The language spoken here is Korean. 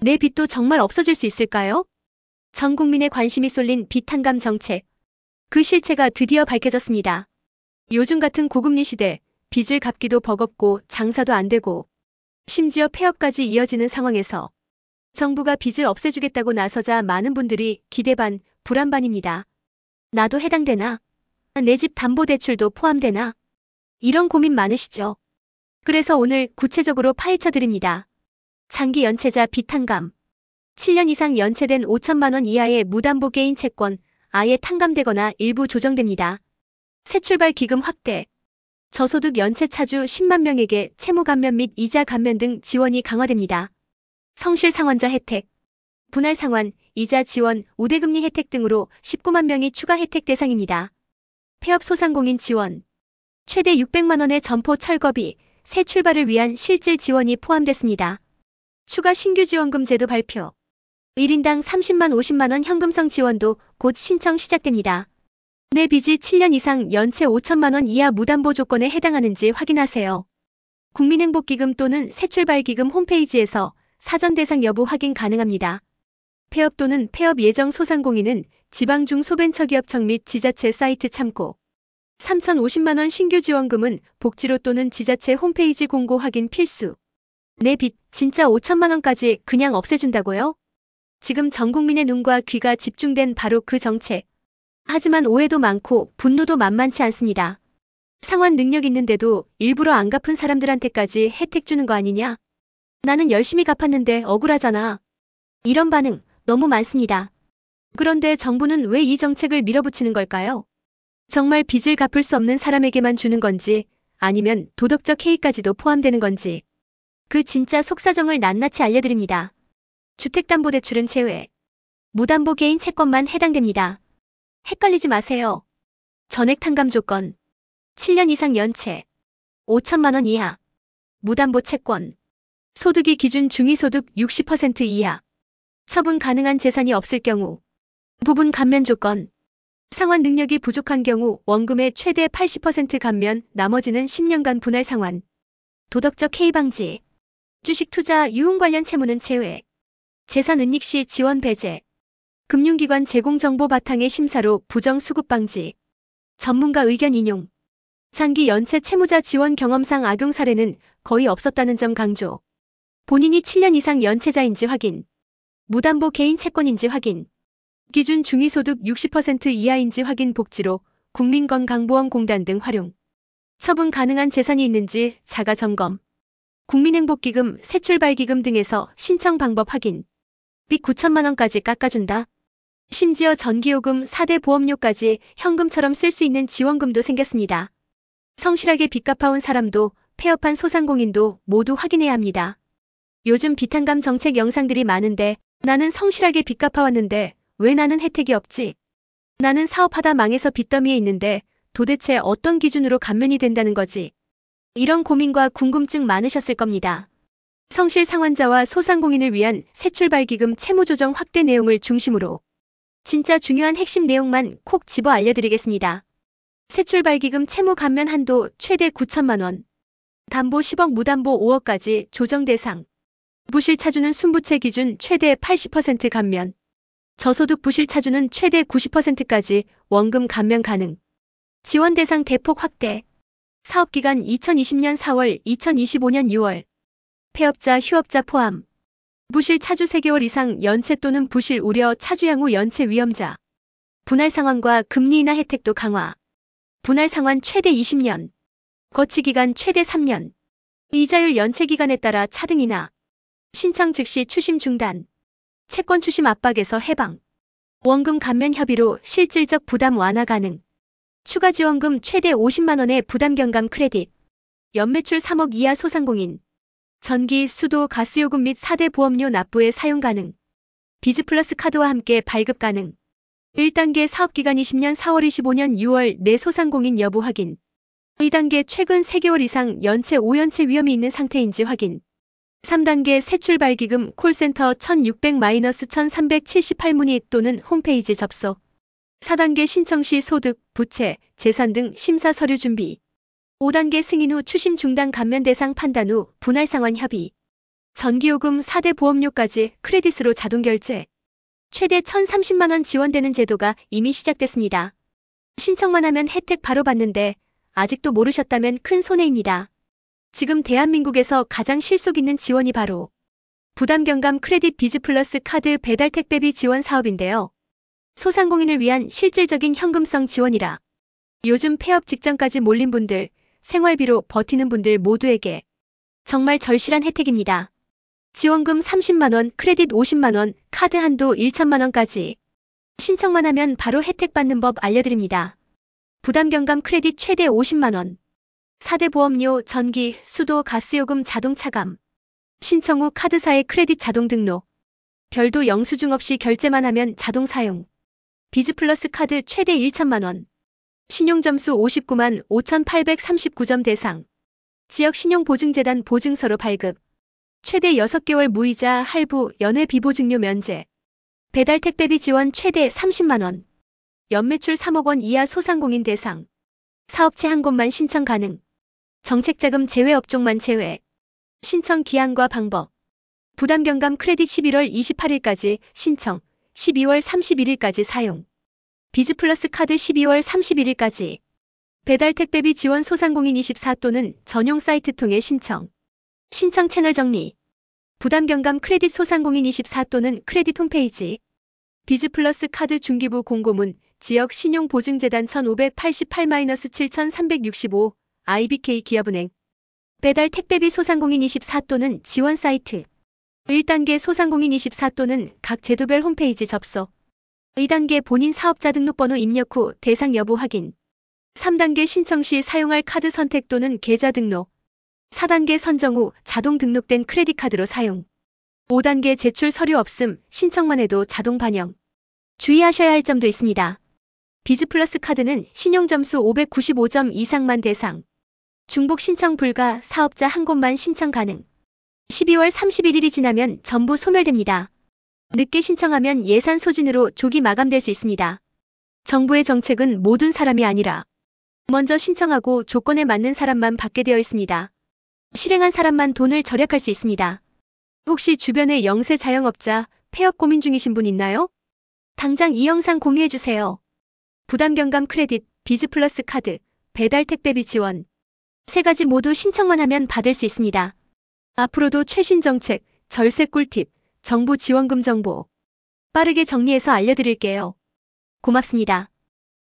내 빚도 정말 없어질 수 있을까요? 전 국민의 관심이 쏠린 빚 탕감 정책. 그 실체가 드디어 밝혀졌습니다. 요즘 같은 고금리 시대, 빚을 갚기도 버겁고 장사도 안 되고 심지어 폐업까지 이어지는 상황에서 정부가 빚을 없애주겠다고 나서자 많은 분들이 기대 반, 불안 반입니다. 나도 해당되나? 내 집 담보대출도 포함되나? 이런 고민 많으시죠? 그래서 오늘 구체적으로 파헤쳐 드립니다. 장기 연체자 빚 탕감. 7년 이상 연체된 5천만 원 이하의 무담보 개인 채권, 아예 탕감되거나 일부 조정됩니다. 새출발 기금 확대. 저소득 연체 차주 10만 명에게 채무 감면 및 이자 감면 등 지원이 강화됩니다. 성실 상환자 혜택. 분할 상환, 이자 지원, 우대금리 혜택 등으로 19만 명이 추가 혜택 대상입니다. 폐업 소상공인 지원. 최대 600만 원의 점포 철거비, 새 출발을 위한 실질 지원이 포함됐습니다. 추가 신규 지원금 제도 발표. 1인당 30만 50만 원 현금성 지원도 곧 신청 시작됩니다. 내 빚이 7년 이상 연체 5천만 원 이하 무담보 조건에 해당하는지 확인하세요. 국민행복기금 또는 새출발기금 홈페이지에서 사전 대상 여부 확인 가능합니다. 폐업 또는 폐업 예정 소상공인은 지방중소벤처기업청 및 지자체 사이트 참고. 3,050만 원 신규 지원금은 복지로 또는 지자체 홈페이지 공고 확인 필수. 내 빚 진짜 5천만 원까지 그냥 없애준다고요? 지금 전 국민의 눈과 귀가 집중된 바로 그 정책. 하지만 오해도 많고 분노도 만만치 않습니다. 상환 능력 있는데도 일부러 안 갚은 사람들한테까지 혜택 주는 거 아니냐? 나는 열심히 갚았는데 억울하잖아. 이런 반응 너무 많습니다. 그런데 정부는 왜 이 정책을 밀어붙이는 걸까요? 정말 빚을 갚을 수 없는 사람에게만 주는 건지 아니면 도덕적 해이까지도 포함되는 건지 그 진짜 속사정을 낱낱이 알려드립니다. 주택담보대출은 제외. 무담보 개인 채권만 해당됩니다. 헷갈리지 마세요. 전액 탕감 조건. 7년 이상 연체. 5천만 원 이하. 무담보 채권. 소득이 기준 중위소득 60% 이하. 처분 가능한 재산이 없을 경우. 부분 감면 조건. 상환 능력이 부족한 경우 원금의 최대 80% 감면, 나머지는 10년간 분할 상환. 도덕적 해이 방지. 주식 투자 유흥 관련 채무는 제외. 재산 은닉 시 지원 배제. 금융기관 제공 정보 바탕의 심사로 부정 수급 방지. 전문가 의견 인용. 장기 연체 채무자 지원 경험상 악용 사례는 거의 없었다는 점 강조. 본인이 7년 이상 연체자인지 확인. 무담보 개인 채권인지 확인. 기준 중위소득 60% 이하인지 확인 복지로 국민건강보험공단 등 활용. 처분 가능한 재산이 있는지 자가 점검. 국민행복기금, 새출발기금 등에서 신청 방법 확인. 빚 9천만 원까지 깎아준다. 심지어 전기요금, 4대 보험료까지 현금처럼 쓸 수 있는 지원금도 생겼습니다. 성실하게 빚 갚아온 사람도 폐업한 소상공인도 모두 확인해야 합니다. 요즘 빚탕감 정책 영상들이 많은데 나는 성실하게 빚 갚아왔는데 왜 나는 혜택이 없지? 나는 사업하다 망해서 빚더미에 있는데 도대체 어떤 기준으로 감면이 된다는 거지? 이런 고민과 궁금증 많으셨을 겁니다. 성실 상환자와 소상공인을 위한 새출발기금 채무조정 확대 내용을 중심으로 진짜 중요한 핵심 내용만 콕 집어 알려드리겠습니다. 새출발기금 채무 감면 한도 최대 9천만 원. 담보 10억 무담보 5억까지 조정 대상. 부실 차주는 순부채 기준 최대 80% 감면. 저소득 부실 차주는 최대 90%까지 원금 감면 가능. 지원 대상 대폭 확대. 사업기간 2020년 4월, 2025년 6월. 폐업자, 휴업자 포함. 부실 차주 3개월 이상 연체 또는 부실 우려 차주 향후 연체 위험자. 분할 상환과 금리 인하 혜택도 강화. 분할 상환 최대 20년. 거치 기간 최대 3년. 이자율 연체 기간에 따라 차등 인하. 신청 즉시 추심 중단. 채권 추심 압박에서 해방. 원금 감면 협의로 실질적 부담 완화 가능. 추가 지원금 최대 50만 원의 부담 경감 크레딧. 연매출 3억 이하 소상공인. 전기, 수도, 가스요금 및 4대 보험료 납부에 사용 가능. 비즈플러스 카드와 함께 발급 가능. 1단계 사업기간 20년 4월 25년 6월 내 소상공인 여부 확인. 2단계 최근 3개월 이상 연체 5연체 위험이 있는 상태인지 확인. 3단계 새출발기금 콜센터 1600-1378 문의 또는 홈페이지 접속. 4단계 신청 시 소득, 부채, 재산 등 심사 서류 준비. 5단계 승인 후 추심 중단 감면 대상 판단 후 분할 상환 협의. 전기요금 4대 보험료까지 크레딧으로 자동 결제. 최대 1,030만 원 지원되는 제도가 이미 시작됐습니다. 신청만 하면 혜택 바로 받는데 아직도 모르셨다면 큰 손해입니다. 지금 대한민국에서 가장 실속 있는 지원이 바로 부담 경감 크레딧 비즈 플러스 카드 배달 택배비 지원 사업인데요. 소상공인을 위한 실질적인 현금성 지원이라 요즘 폐업 직전까지 몰린 분들, 생활비로 버티는 분들 모두에게 정말 절실한 혜택입니다. 지원금 30만 원, 크레딧 50만 원, 카드 한도 1천만 원까지 신청만 하면 바로 혜택 받는 법 알려드립니다. 부담 경감 크레딧 최대 50만 원. 4대 보험료, 전기, 수도, 가스요금 자동 차감. 신청 후 카드사의 크레딧 자동 등록. 별도 영수증 없이 결제만 하면 자동 사용. 비즈 플러스 카드 최대 1천만 원. 신용점수 59만 5,839점 대상. 지역 신용보증재단 보증서로 발급. 최대 6개월 무이자 할부 연회 비보증료 면제. 배달 택배비 지원 최대 30만 원. 연매출 3억 원 이하 소상공인 대상. 사업체 한 곳만 신청 가능. 정책자금 제외 업종만 제외. 신청 기한과 방법. 부담 경감 크레딧 11월 28일까지 신청, 12월 31일까지 사용. 비즈 플러스 카드 12월 31일까지. 배달 택배비 지원 소상공인 24 또는 전용 사이트 통해 신청. 신청 채널 정리. 부담 경감 크레딧 소상공인 24 또는 크레딧 홈페이지. 비즈 플러스 카드 중기부 공고문 지역 신용보증재단 1588-7365 IBK 기업은행. 배달 택배비 소상공인 24 또는 지원 사이트. 1단계 소상공인 24 또는 각 제도별 홈페이지 접속. 2단계 본인 사업자 등록번호 입력 후 대상 여부 확인. 3단계 신청 시 사용할 카드 선택 또는 계좌 등록. 4단계 선정 후 자동 등록된 크레딧 카드로 사용. 5단계 제출 서류 없음, 신청만 해도 자동 반영. 주의하셔야 할 점도 있습니다. 비즈 플러스 카드는 신용점수 595점 이상만 대상. 중복 신청 불가, 사업자 한 곳만 신청 가능. 12월 31일이 지나면 전부 소멸됩니다. 늦게 신청하면 예산 소진으로 조기 마감될 수 있습니다. 정부의 정책은 모든 사람이 아니라 먼저 신청하고 조건에 맞는 사람만 받게 되어 있습니다. 실행한 사람만 돈을 절약할 수 있습니다. 혹시 주변에 영세 자영업자, 폐업 고민 중이신 분 있나요? 당장 이 영상 공유해주세요. 부담 경감 크레딧, 비즈 플러스 카드, 배달 택배비 지원. 3가지 모두 신청만 하면 받을 수 있습니다. 앞으로도 최신 정책, 절세 꿀팁, 정부 지원금 정보 빠르게 정리해서 알려드릴게요. 고맙습니다.